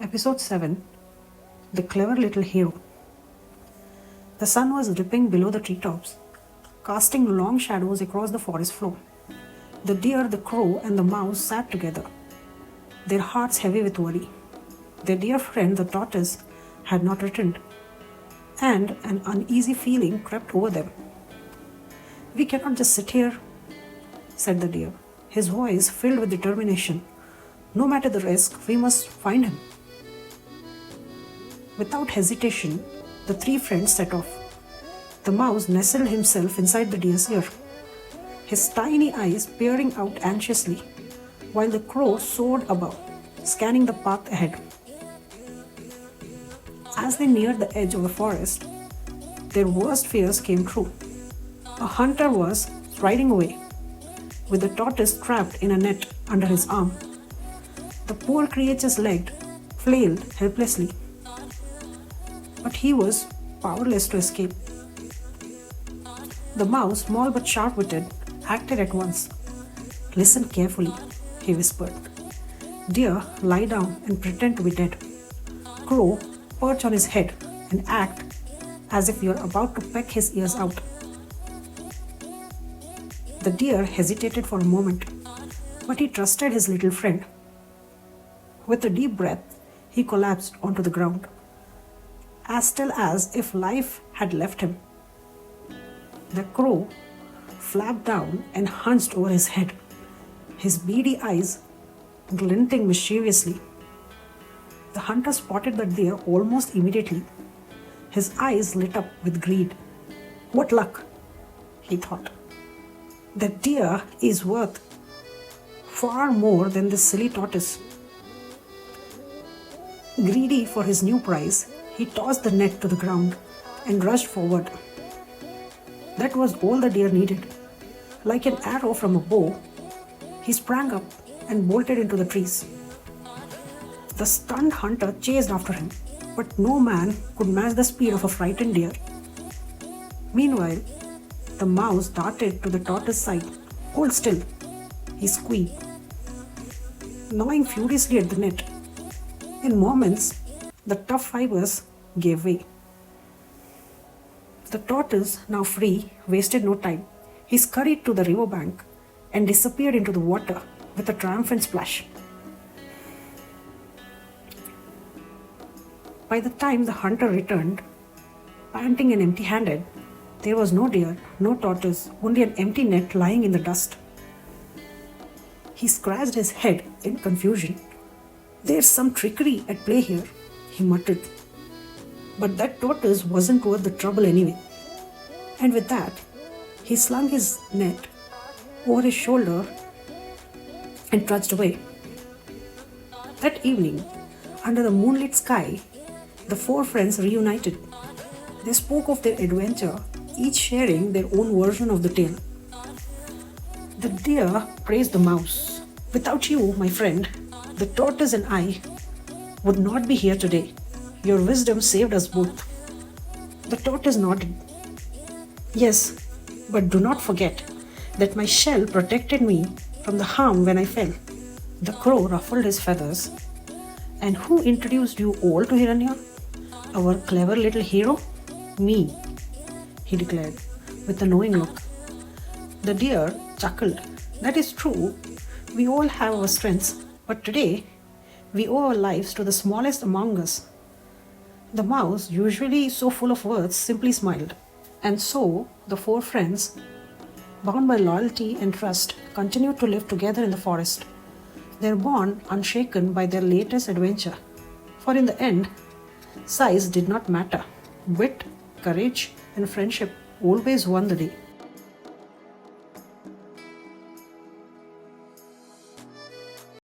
Episode 7 The Clever Little Hero. The sun was dipping below the treetops, casting long shadows across the forest floor. The deer, the crow, and the mouse sat together, their hearts heavy with worry. Their dear friend, the tortoise, had not returned, and an uneasy feeling crept over them. "We cannot just sit here," said the deer, his voice filled with determination. "No matter the risk, we must find him." Without hesitation, the three friends set off. The mouse nestled himself inside the deer's ear, his tiny eyes peering out anxiously, while the crow soared above, scanning the path ahead. As they neared the edge of the forest, their worst fears came true. A hunter was riding away, with the tortoise trapped in a net under his arm. The poor creature's leg flailed helplessly, but he was powerless to escape. The mouse, small but sharp-witted, acted at once. "Listen carefully," he whispered. "Deer, lie down and pretend to be dead. Crow, perch on his head and act as if you're about to peck his ears out." The deer hesitated for a moment, but he trusted his little friend. With a deep breath, he collapsed onto the ground, as still as if life had left him. The crow flapped down and hunched over his head, his beady eyes glinting mischievously. The hunter spotted the deer almost immediately. His eyes lit up with greed. "What luck," he thought. "The deer is worth far more than this silly tortoise." Greedy for his new prize, he tossed the net to the ground and rushed forward. That was all the deer needed. Like an arrow from a bow, he sprang up and bolted into the trees. The stunned hunter chased after him, but no man could match the speed of a frightened deer. Meanwhile, the mouse darted to the tortoise's side. "Hold still," he squeaked, gnawing furiously at the net. In moments, the tough fibers gave way. The tortoise, now free, wasted no time. He scurried to the riverbank and disappeared into the water with a triumphant splash. By the time the hunter returned, panting and empty-handed, there was no deer, no tortoise, only an empty net lying in the dust. He scratched his head in confusion. "There's some trickery at play here," he muttered. But that tortoise wasn't worth the trouble anyway. And with that, he slung his net over his shoulder and trudged away. That evening, under the moonlit sky, the four friends reunited. They spoke of their adventure, each sharing their own version of the tale. The deer praised the mouse. "Without you, my friend, the tortoise and I would not be here today. Your wisdom saved us both." The tortoise nodded. "Yes, but do not forget that my shell protected me from the harm when I fell." The crow ruffled his feathers. "And who introduced you all to Hiranya? Our clever little hero?" "Me," he declared, with a knowing look. The deer chuckled. "That is true. We all have our strengths, but today we owe our lives to the smallest among us." The mouse, usually so full of words, simply smiled. And so, the four friends, bound by loyalty and trust, continued to live together in the forest, their bond unshaken by their latest adventure. For in the end, size did not matter. Wit, courage, and friendship always won the day.